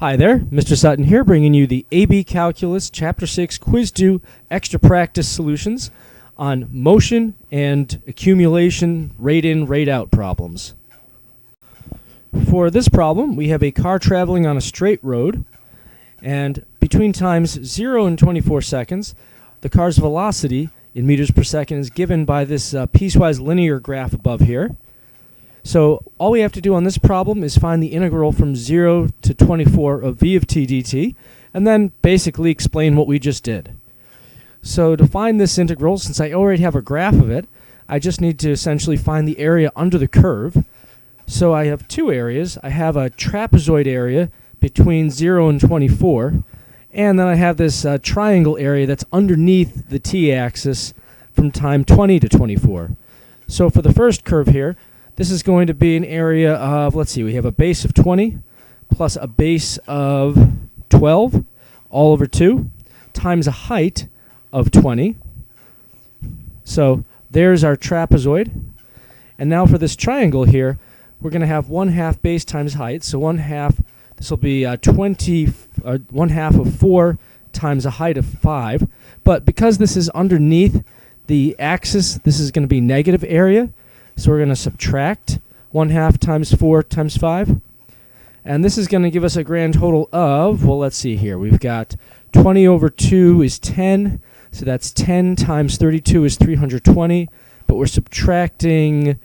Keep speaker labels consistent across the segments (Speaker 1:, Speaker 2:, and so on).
Speaker 1: Hi there, Mr. Sutton here, bringing you the AB Calculus Chapter 6 Quiz 2 Extra Practice Solutions on motion and accumulation rate-in, rate-out problems. For this problem, we have a car traveling on a straight road, and between times 0 and 24 seconds, the car's velocity in meters per second is given by this piecewise linear graph above here. So all we have to do on this problem is find the integral from 0 to 24 of v of t dt, and then basically explain what we just did. So to find this integral, since I already have a graph of it, I just need to essentially find the area under the curve. So I have two areas. I have a trapezoid area between 0 and 24, and then I have this triangle area that's underneath the t-axis from time 20 to 24. So for the first curve here, this is going to be an area of, let's see, we have a base of 20 plus a base of 12 all over 2 times a height of 20. So there's our trapezoid. And now for this triangle here, we're going to have 1/2 base times height. So 1/2, this will be 1/2 of 4 times a height of 5. But because this is underneath the axis, this is going to be negative area. So we're going to subtract 1/2 times 4 times 5. And this is going to give us a grand total of, well, let's see here. We've got 20 over 2 is 10. So that's 10 times 32 is 320. But we're subtracting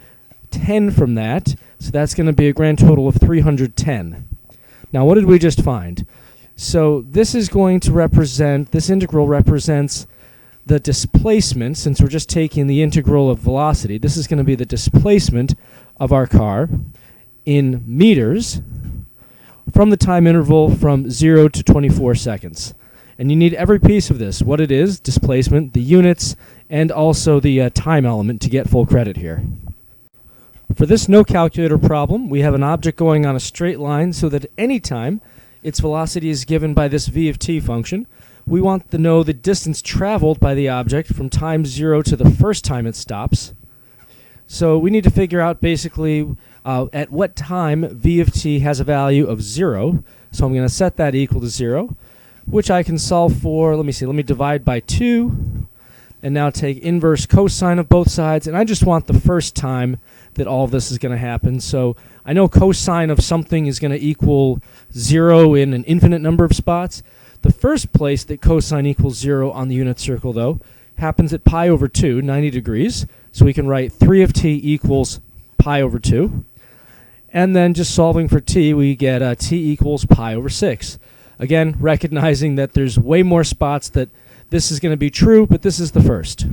Speaker 1: 10 from that. So that's going to be a grand total of 310. Now, what did we just find? So this is going to represent, this integral represents the displacement, since we're just taking the integral of velocity. This is going to be the displacement of our car in meters from the time interval from 0 to 24 seconds. And you need every piece of this, what it is, displacement, the units, and also the time element to get full credit here. For this no calculator problem, we have an object going on a straight line so that at any time its velocity is given by this v of t function. We want to know the distance traveled by the object from time 0 to the first time it stops. So we need to figure out basically at what time v of t has a value of 0. So I'm going to set that equal to 0, which I can solve for, let me divide by 2, and now take inverse cosine of both sides. And I just want the first time that all of this is going to happen. So I know cosine of something is going to equal 0 in an infinite number of spots. The first place that cosine equals 0 on the unit circle, though, happens at pi over 2, 90 degrees. So we can write 3 of t equals pi over 2. And then just solving for t, we get t equals pi over 6. Again, recognizing that there's way more spots that this is going to be true, but this is the first.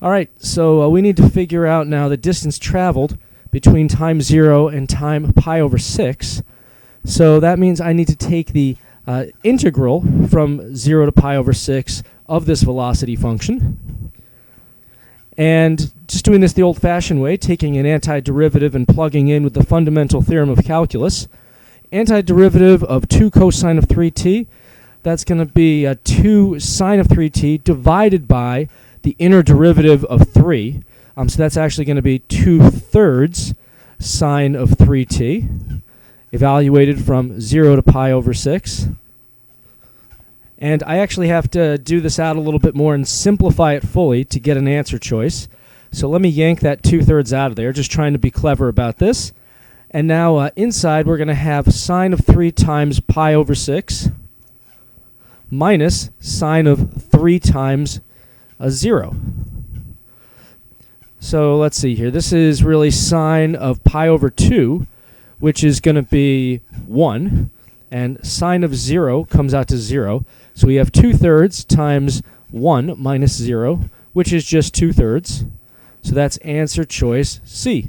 Speaker 1: All right, so we need to figure out now the distance traveled between time 0 and time pi over 6. So that means I need to take the integral from 0 to pi over 6 of this velocity function. And just doing this the old-fashioned way, taking an antiderivative and plugging in with the fundamental theorem of calculus. Antiderivative of 2 cosine of 3t, that's going to be 2 sine of 3t divided by the inner derivative of 3. So that's actually going to be 2/3 sine of 3t, evaluated from 0 to pi over 6. And I actually have to do this out a little bit more and simplify it fully to get an answer choice. So let me yank that 2/3 out of there, just trying to be clever about this. And now inside we're going to have sine of 3 times pi over 6 minus sine of 3 times 0. So let's see here. This is really sine of pi over 2, which is going to be 1. And sine of 0 comes out to 0. So we have 2/3 times 1 minus 0, which is just 2/3. So that's answer choice C.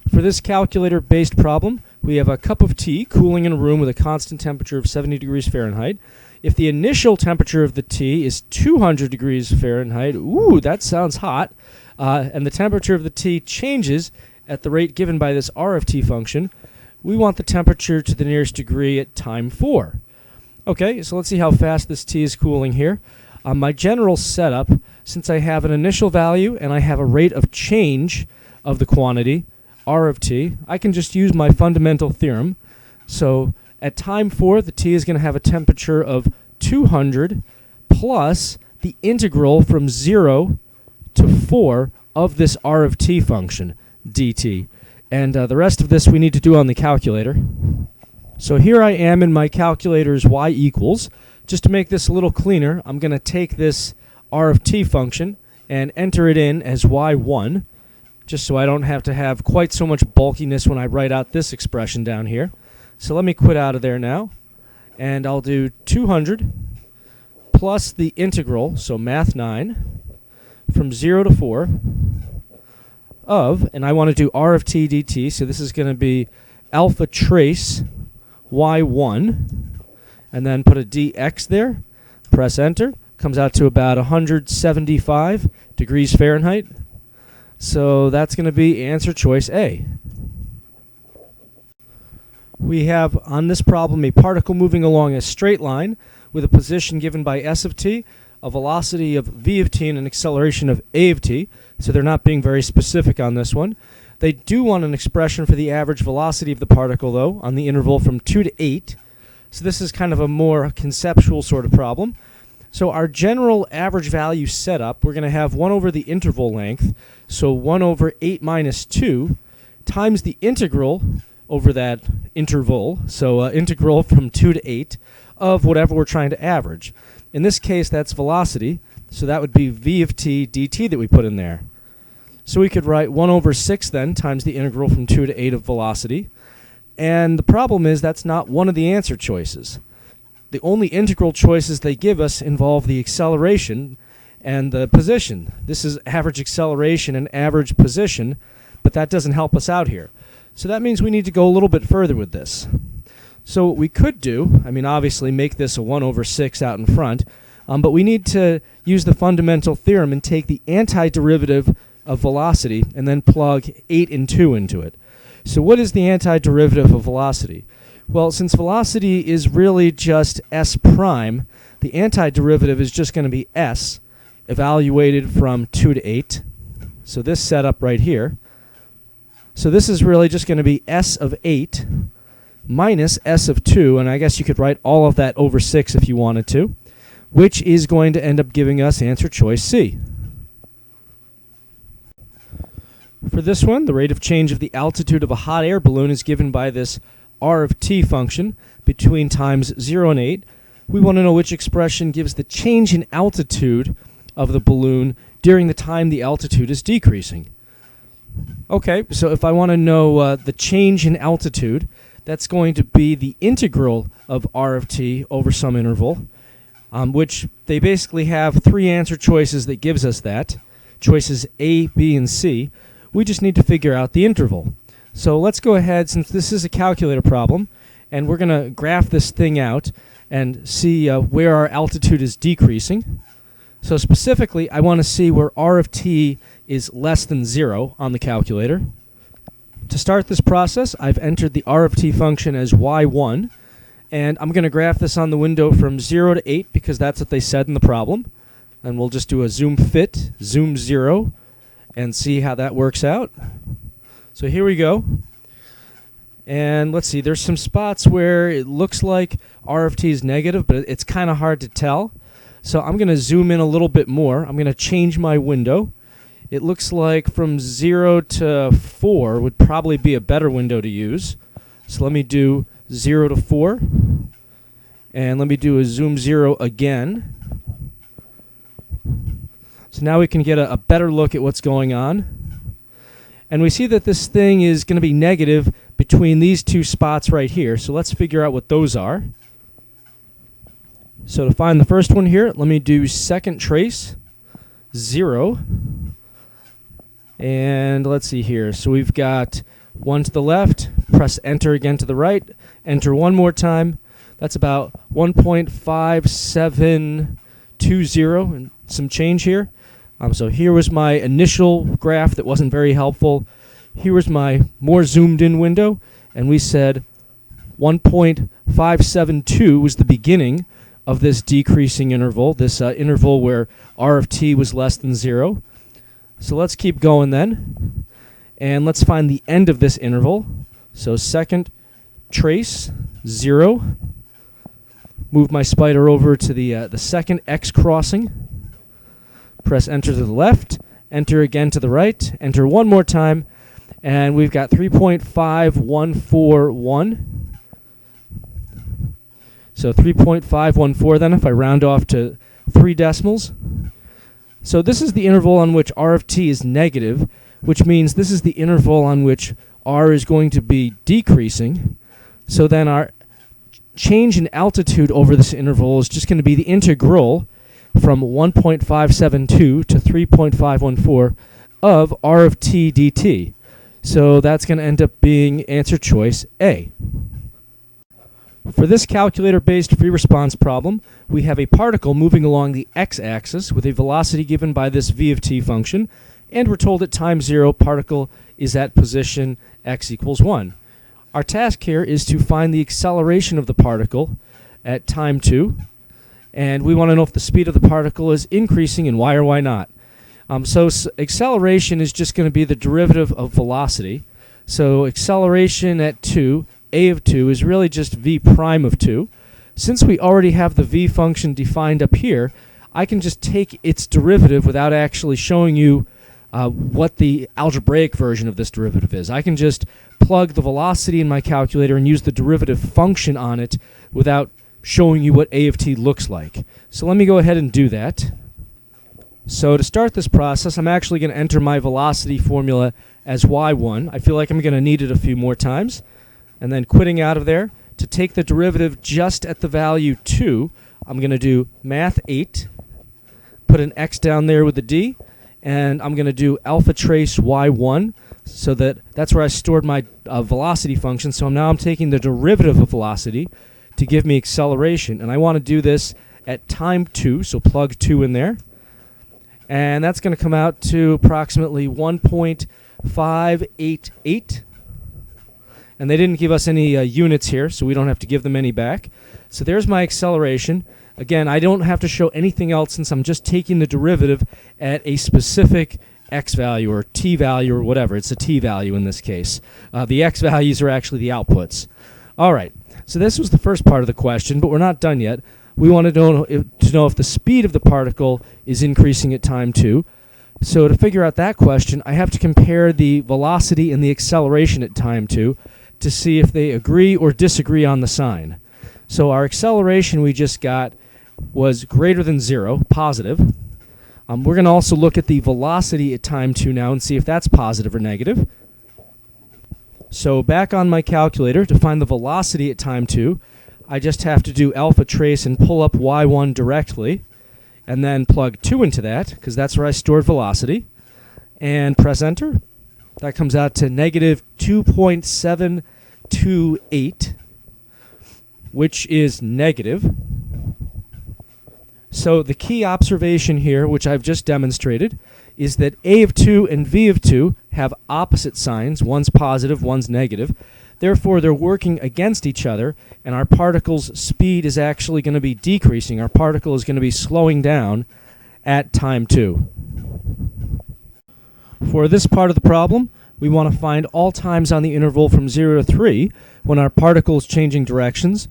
Speaker 1: For this calculator-based problem, we have a cup of tea cooling in a room with a constant temperature of 70 degrees Fahrenheit. If the initial temperature of the tea is 200 degrees Fahrenheit, ooh, that sounds hot, and the temperature of the tea changes at the rate given by this R of t function, we want the temperature to the nearest degree at time 4. Okay, so let's see how fast this tea is cooling here. My general setup, since I have an initial value and I have a rate of change of the quantity, R of t, I can just use my fundamental theorem So at time 4, the t is going to have a temperature of 200 plus the integral from 0 to 4 of this r of t function, dt. And the rest of this we need to do on the calculator. So here I am in my calculator's y equals. Just to make this a little cleaner, I'm going to take this r of t function and enter it in as y1, just so I don't have to have quite so much bulkiness when I write out this expression down here. So let me quit out of there now, and I'll do 200 plus the integral, so math 9, from 0 to 4 of, and I want to do r of t dt, so this is going to be alpha trace y1, and then put a dx there, press enter, comes out to about 175 degrees Fahrenheit. So that's going to be answer choice A. We have on this problem a particle moving along a straight line with a position given by s of t, a velocity of v of t, and an acceleration of a of t. So they're not being very specific on this one. They do want an expression for the average velocity of the particle, though, on the interval from 2 to 8. So this is kind of a more conceptual sort of problem. So our general average value setup, we're going to have 1 over the interval length, so 1 over 8 minus 2, times the integral over that interval, so integral from 2 to 8, of whatever we're trying to average. In this case, that's velocity, so that would be v of t dt that we put in there. So we could write 1 over 6 then, times the integral from 2 to 8 of velocity. And the problem is that's not one of the answer choices. The only integral choices they give us involve the acceleration and the position. This is average acceleration and average position, but that doesn't help us out here. So that means we need to go a little bit further with this. So what we could do, I mean, obviously make this a 1 over 6 out in front, but we need to use the fundamental theorem and take the antiderivative of velocity and then plug 8 and 2 into it. So what is the antiderivative of velocity? Well, since velocity is really just s prime, the antiderivative is just going to be s, evaluated from 2 to 8. So this setup right here. So this is really just going to be s of 8 minus s of 2, and I guess you could write all of that over 6 if you wanted to, which is going to end up giving us answer choice C. For this one, the rate of change of the altitude of a hot air balloon is given by this r of t function between times 0 and 8. We want to know which expression gives the change in altitude of the balloon during the time the altitude is decreasing. Okay, so if I want to know the change in altitude, that's going to be the integral of r of t over some interval, which they basically have 3 answer choices that gives us that, choices A, B, and C. We just need to figure out the interval. So let's go ahead, since this is a calculator problem, and we're going to graph this thing out and see where our altitude is decreasing. So specifically, I want to see where r of t is less than 0 on the calculator. To start this process, I've entered the r of t function as y1, and I'm going to graph this on the window from 0 to 8 because that's what they said in the problem. And we'll just do a zoom fit, zoom 0, and see how that works out. So here we go. And let's see, there's some spots where it looks like r of t is negative, but it's kind of hard to tell. So I'm going to zoom in a little bit more. I'm going to change my window. It looks like from 0 to 4 would probably be a better window to use. So let me do 0 to 4. And let me do a zoom 0 again. So now we can get a better look at what's going on. And we see that this thing is going to be negative between these 2 spots right here. So let's figure out what those are. So to find the first one here, let me do second trace, 0. And let's see here. So we've got 1 to the left, press enter again to the right, enter one more time. That's about 1.5720 and some change here. So here was my initial graph that wasn't very helpful. Here was my more zoomed in window, and we said 1.572 was the beginning of this decreasing interval, this interval where r of t was less than 0. So let's keep going then, and let's find the end of this interval. So second trace 0. Move my spider over to the second X crossing. Press enter to the left, enter again to the right, enter one more time, and we've got 3.5141. So 3.514 then if I round off to 3 decimals. So this is the interval on which R of t is negative, which means this is the interval on which R is going to be decreasing. So then our change in altitude over this interval is just going to be the integral from 1.572 to 3.514 of R of t dt. So that's going to end up being answer choice A. For this calculator-based free response problem, we have a particle moving along the x-axis with a velocity given by this v of t function, and we're told at time 0 particle is at position x equals 1. Our task here is to find the acceleration of the particle at time 2, and we want to know if the speed of the particle is increasing and why or why not. So acceleration is just going to be the derivative of velocity. So acceleration at 2, a of 2, is really just v prime of 2. Since we already have the v function defined up here, I can just take its derivative without actually showing you what the algebraic version of this derivative is. I can just plug the velocity in my calculator and use the derivative function on it without showing you what a of t looks like. So let me go ahead and do that. So to start this process, I'm actually going to enter my velocity formula as y1. I feel like I'm going to need it a few more times. And then quitting out of there, to take the derivative just at the value 2, I'm going to do math 8, put an x down there with a d, and I'm going to do alpha trace y1, so that's where I stored my velocity function. So now I'm taking the derivative of velocity to give me acceleration, and I want to do this at time 2, so plug 2 in there. And that's going to come out to approximately 1.588. And they didn't give us any units here, so we don't have to give them any back. So there's my acceleration. Again, I don't have to show anything else since I'm just taking the derivative at a specific x value or t value or whatever. It's a t value in this case. The x values are actually the outputs. All right, so this was the first part of the question, but we're not done yet. We want to know if the speed of the particle is increasing at time 2. So to figure out that question, I have to compare the velocity and the acceleration at time 2 to see if they agree or disagree on the sign. So our acceleration we just got was greater than 0, positive. We're going to also look at the velocity at time 2 now and see if that's positive or negative. So back on my calculator, to find the velocity at time 2, I just have to do alpha trace and pull up y1 directly, and then plug 2 into that, because that's where I stored velocity, and press enter. That comes out to negative 2.728, which is negative. So the key observation here, which I've just demonstrated, is that a of 2 and v of 2 have opposite signs. One's positive, one's negative. Therefore, they're working against each other, and our particle's speed is actually going to be decreasing. Our particle is going to be slowing down at time 2. For this part of the problem, we want to find all times on the interval from 0 to 3 when our particle is changing directions.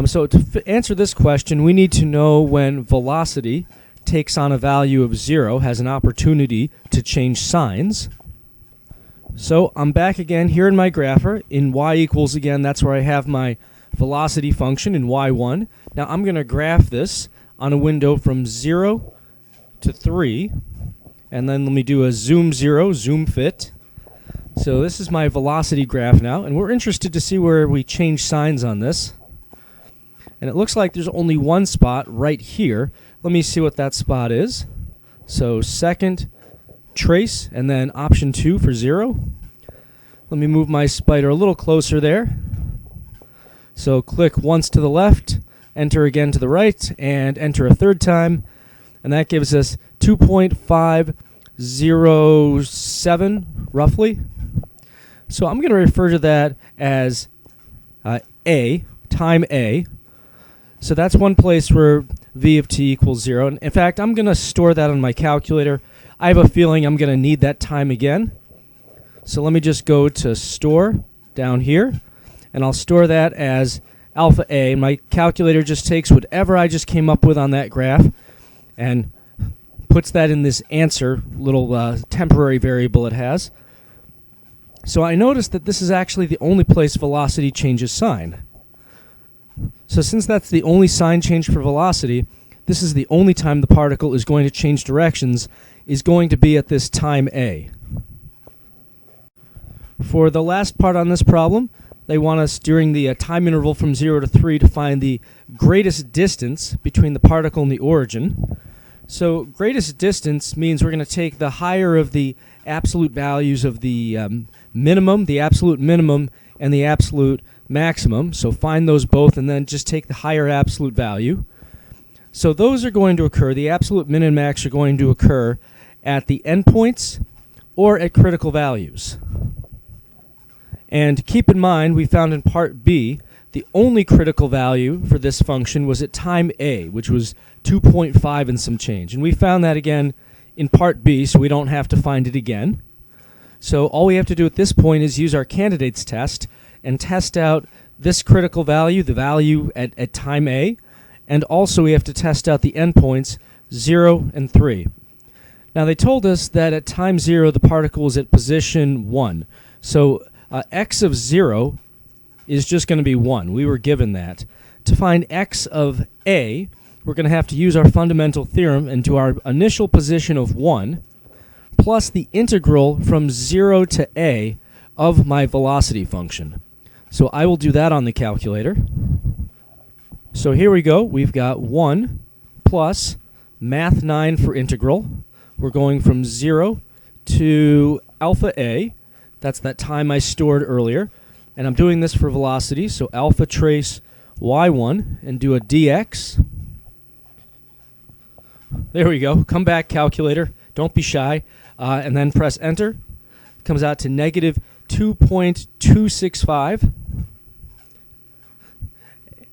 Speaker 1: So to answer this question, we need to know when velocity takes on a value of 0, has an opportunity to change signs. So I'm back again here in my grapher. In y equals, again, that's where I have my velocity function in y1. Now I'm going to graph this on a window from 0 to 3. And then let me do a zoom 0, zoom fit. So this is my velocity graph now, and we're interested to see where we change signs on this. And it looks like there's only one spot right here. Let me see what that spot is. So second trace, and then option 2 for 0. Let me move my spider a little closer there. So click once to the left, enter again to the right, and enter a third time. And that gives us 2.507, roughly. So I'm going to refer to that as A, time A. So that's one place where v of t equals 0. And in fact, I'm going to store that on my calculator. I have a feeling I'm going to need that time again. So let me just go to store down here. and I'll store that as alpha A. My calculator just takes whatever I just came up with on that graph and puts that in this answer little temporary variable it has. So I noticed that this is actually the only place velocity changes sign. So since that's the only sign change for velocity, this is the only time the particle is going to change directions, is going to be at this time A. For the last part on this problem, they want us during the time interval from 0 to 3 to find the greatest distance between the particle and the origin. So greatest distance means we're going to take the higher of the absolute values of the minimum, the absolute minimum, and the absolute maximum. So find those both and then just take the higher absolute value. So those are going to occur, the absolute min and max are going to occur at the endpoints or at critical values. And keep in mind, we found in part B, the only critical value for this function was at time A, which was 2.5 and some change. And we found that again in part B, so we don't have to find it again. So all we have to do at this point is use our candidates test and test out this critical value, the value at time A, and also we have to test out the endpoints 0 and 3. Now they told us that at time 0 the particle is at position 1. So x of 0 is just going to be 1. We were given that. To find x of A, we're going to have to use our fundamental theorem and do our initial position of 1 plus the integral from 0 to A of my velocity function. So I will do that on the calculator. So here we go. We've got 1 plus math 9 for integral. We're going from 0 to alpha A. That's that time I stored earlier. And I'm doing this for velocity, so alpha trace y1 and do a dx. There we go. Come back, calculator. Don't be shy. And then press enter. Comes out to negative 2.265.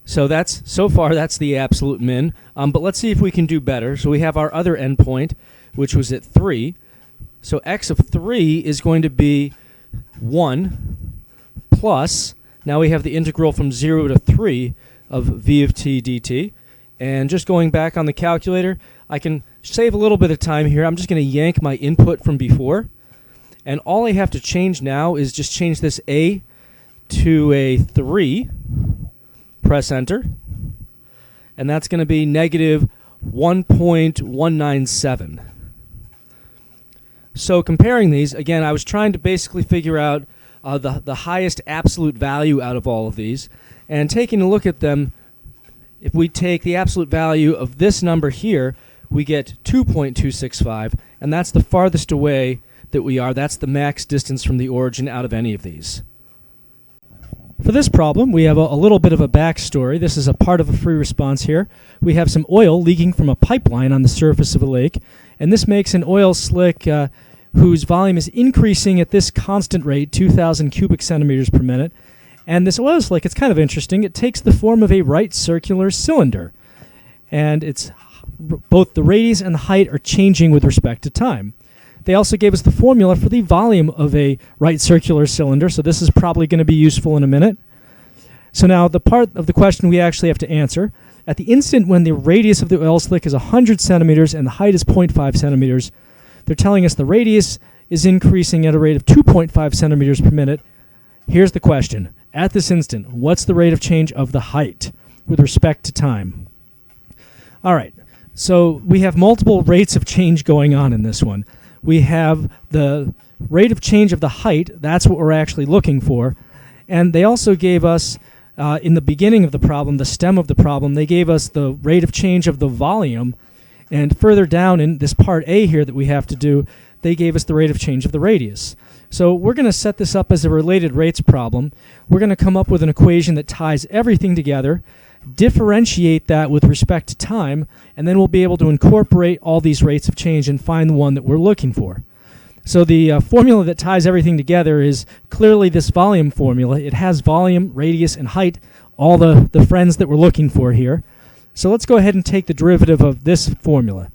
Speaker 1: So that's the absolute min. But let's see if we can do better. So we have our other endpoint, which was at 3. So x of 3 is going to be 1 plus, now we have the integral from 0 to 3 of v of t dt. And just going back on the calculator, I can save a little bit of time here. I'm just going to yank my input from before. And all I have to change now is just change this a to a 3. Press enter. And that's going to be negative 1.197. So comparing these, again, I was trying to basically figure out the highest absolute value out of all of these. And taking a look at them, if we take the absolute value of this number here, we get 2.265, and that's the farthest away that we are. That's the max distance from the origin out of any of these. For this problem, we have a little bit of a backstory. This is a part of a free response here. We have some oil leaking from a pipeline on the surface of a lake, and this makes an oil slick whose volume is increasing at this constant rate, 2,000 cubic centimeters per minute. And this oil slick, it's kind of interesting. It takes the form of a right circular cylinder, and it's both the radius and the height are changing with respect to time. They also gave us the formula for the volume of a right circular cylinder, so this is probably going to be useful in a minute. So now the part of the question we actually have to answer, at the instant when the radius of the oil slick is 100 centimeters and the height is 0.5 centimeters, they're telling us the radius is increasing at a rate of 2.5 centimeters per minute. Here's the question. At this instant, what's the rate of change of the height with respect to time? All right, so we have multiple rates of change going on in this one. We have the rate of change of the height. That's what we're actually looking for. And they also gave us, in the beginning of the problem, the stem of the problem, they gave us the rate of change of the volume. And further down in this part A here that we have to do, they gave us the rate of change of the radius. So we're going to set this up as a related rates problem. We're going to come up with an equation that ties everything together, differentiate that with respect to time, and then we'll be able to incorporate all these rates of change and find the one that we're looking for. So the formula that ties everything together is clearly this volume formula. It has volume, radius, and height, all the friends that we're looking for here. So let's go ahead and take the derivative of this formula.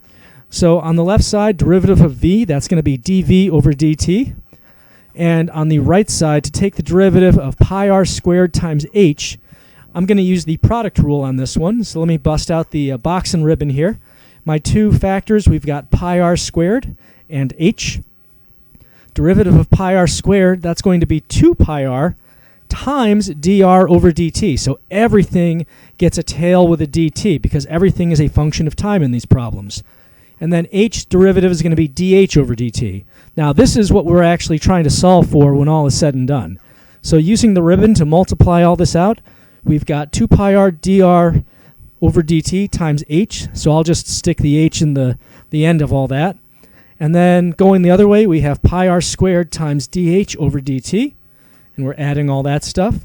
Speaker 1: So on the left side, derivative of v, that's going to be dv over dt. And on the right side, to take the derivative of pi r squared times h, I'm going to use the product rule on this one. So let me bust out the box and ribbon here. My two factors, we've got pi r squared and h. Derivative of pi r squared, that's going to be 2 pi r times dr over dt. So everything gets a tail with a dt because everything is a function of time in these problems. And then h derivative is going to be dh over dt. Now this is what we're actually trying to solve for when all is said and done. So using the ribbon to multiply all this out, we've got 2 pi r dr over dt times h. So I'll just stick the h in the end of all that. And then going the other way, we have pi r squared times dh over dt. And we're adding all that stuff.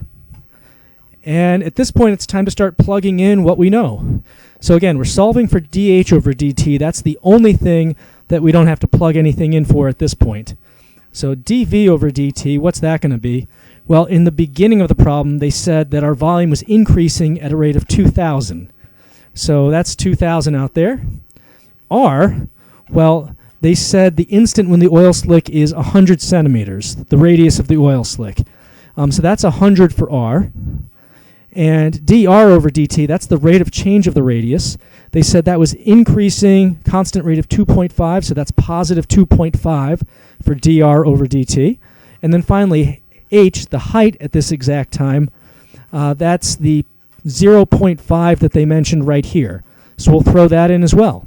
Speaker 1: And at this point, it's time to start plugging in what we know. So again, we're solving for dh over dt. That's the only thing that we don't have to plug anything in for at this point. So dv over dt, what's that going to be? Well, in the beginning of the problem, they said that our volume was increasing at a rate of 2,000. So that's 2,000 out there. R, well, they said the instant when the oil slick is 100 centimeters, the radius of the oil slick. So that's 100 for R. And dr over dt, that's the rate of change of the radius. They said that was increasing, constant rate of 2.5, so that's positive 2.5 for dr over dt. And then finally, h, the height at this exact time, that's the 0.5 that they mentioned right here. So we'll throw that in as well.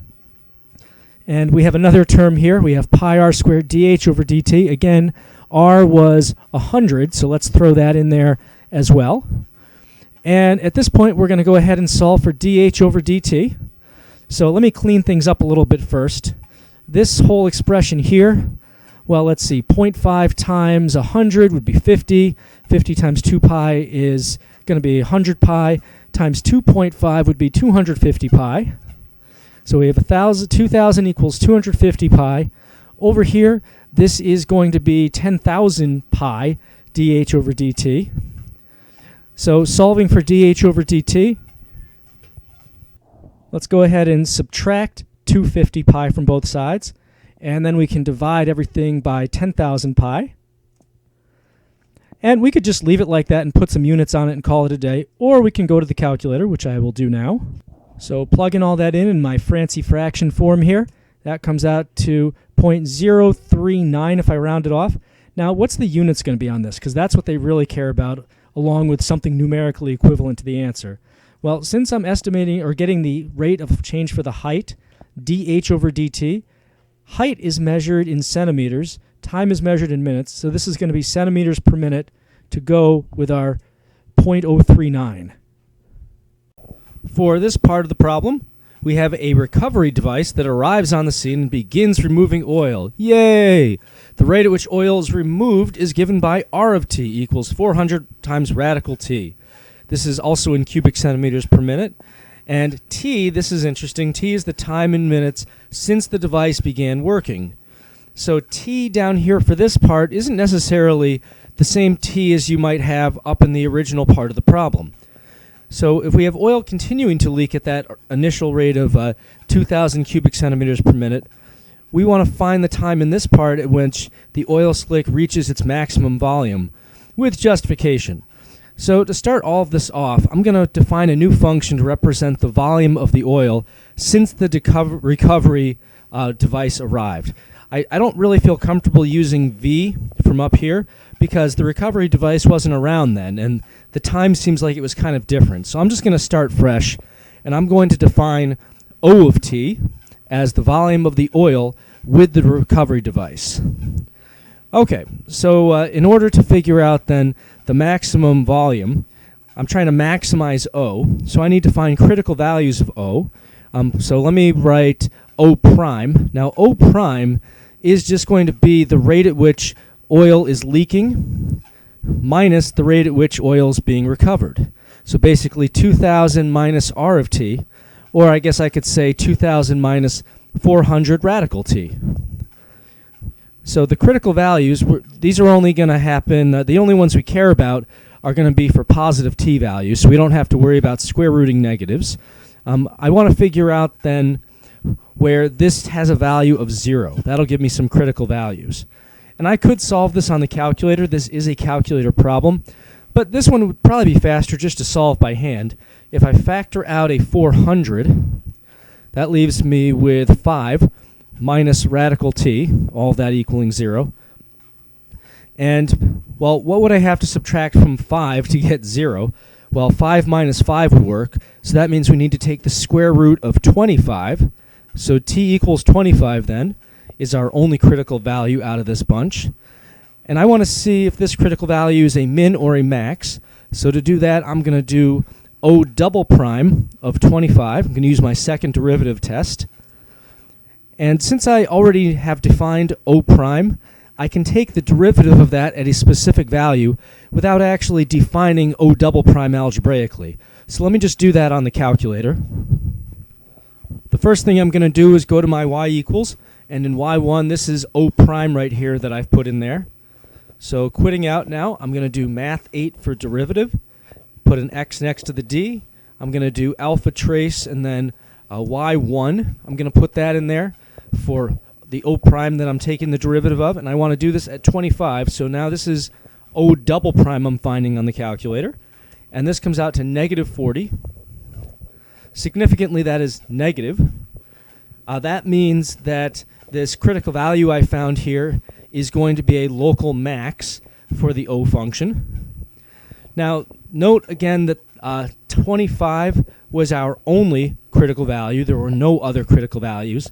Speaker 1: And we have another term here. We have pi r squared dh over dt. Again, r was 100, so let's throw that in there as well. And at this point, we're going to go ahead and solve for dh over dt. So let me clean things up a little bit first. This whole expression here, well, let's see, 0.5 times 100 would be 50. 50 times 2 pi is going to be 100 pi. Times 2.5 would be 250 pi. So we have 2,000 equals 250 pi. Over here, this is going to be 10,000 pi dh over dt. So solving for dh over dt, let's go ahead and subtract 250 pi from both sides. And then we can divide everything by 10,000 pi. And we could just leave it like that and put some units on it and call it a day. Or we can go to the calculator, which I will do now. So plugging all that in my fancy fraction form here, that comes out to 0.039 if I round it off. Now, what's the units going to be on this? Because that's what they really care about, along with something numerically equivalent to the answer. Well, since I'm estimating or getting the rate of change for the height, dh over dt, height is measured in centimeters, time is measured in minutes, so this is going to be centimeters per minute to go with our 0.039. For this part of the problem, we have a recovery device that arrives on the scene and begins removing oil. Yay! The rate at which oil is removed is given by R of t equals 400 times radical t. This is also in cubic centimeters per minute. And t, this is interesting, t is the time in minutes since the device began working. So t down here for this part isn't necessarily the same t as you might have up in the original part of the problem. So if we have oil continuing to leak at that initial rate of 2,000 cubic centimeters per minute, we want to find the time in this part at which the oil slick reaches its maximum volume with justification. So to start all of this off, I'm going to define a new function to represent the volume of the oil since the recovery device arrived. I don't really feel comfortable using V from up here because the recovery device wasn't around then, and the time seems like it was kind of different. So I'm just going to start fresh, and I'm going to define O of t as the volume of the oil with the recovery device. Okay, so in order to figure out then the maximum volume, I'm trying to maximize O, so I need to find critical values of O. So let me write O prime. Now O prime is just going to be the rate at which oil is leaking minus the rate at which oil is being recovered. So basically 2,000 minus R of t, or I guess I could say 2,000 minus 400 radical t. So the critical values, these are only going to happen, the only ones we care about are going to be for positive t values, so we don't have to worry about square rooting negatives. I want to figure out then where this has a value of 0. That'll give me some critical values. And I could solve this on the calculator. This is a calculator problem. But this one would probably be faster just to solve by hand. If I factor out a 400, that leaves me with 5 minus radical t, all of that equaling 0. And, well, what would I have to subtract from 5 to get 0? Well, 5 minus 5 would work, so that means we need to take the square root of 25. So t equals 25 then is our only critical value out of this bunch. And I want to see if this critical value is a min or a max. So to do that, I'm going to do O double prime of 25. I'm going to use my second derivative test. And since I already have defined O prime, I can take the derivative of that at a specific value without actually defining O double prime algebraically. So let me just do that on the calculator. The first thing I'm going to do is go to my y equals, and in y1, this is O prime right here that I've put in there. So quitting out now, I'm going to do math 8 for derivative, put an x next to the d. I'm going to do alpha trace and then y1. I'm going to put that in there for the O prime that I'm taking the derivative of, and I want to do this at 25. So now this is O double prime I'm finding on the calculator, and this comes out to negative 40. Significantly, that is negative. That means that this critical value I found here is going to be a local max for the O function. Now, note again that 25 was our only critical value. There were no other critical values.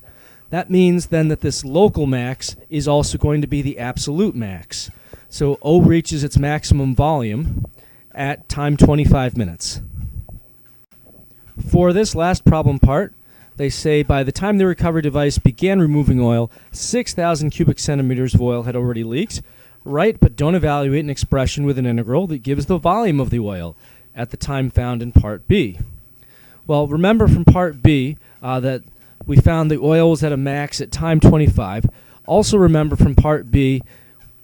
Speaker 1: That means then that this local max is also going to be the absolute max. So O reaches its maximum volume at time 25 minutes. For this last problem part, they say by the time the recovery device began removing oil, 6,000 cubic centimeters of oil had already leaked. Write, but don't evaluate an expression with an integral that gives the volume of the oil at the time found in part B. Well, remember from part B that we found the oil was at a max at time 25. Also remember from part B,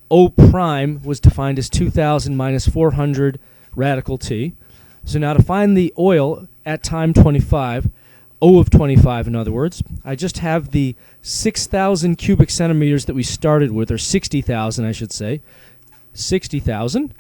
Speaker 1: O prime was defined as 2,000 minus 400 radical t. So now to find the oil at time 25, O of 25 in other words, I just have the 6,000 cubic centimeters that we started with, or 60,000 I should say, 60,000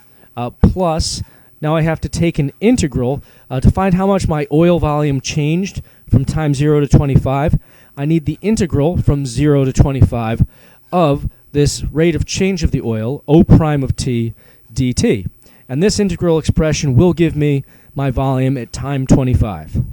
Speaker 1: plus, now I have to take an integral to find how much my oil volume changed from time 0 to 25. I need the integral from 0 to 25 of this rate of change of the oil, O prime of t dt. And this integral expression will give me my volume at time 25.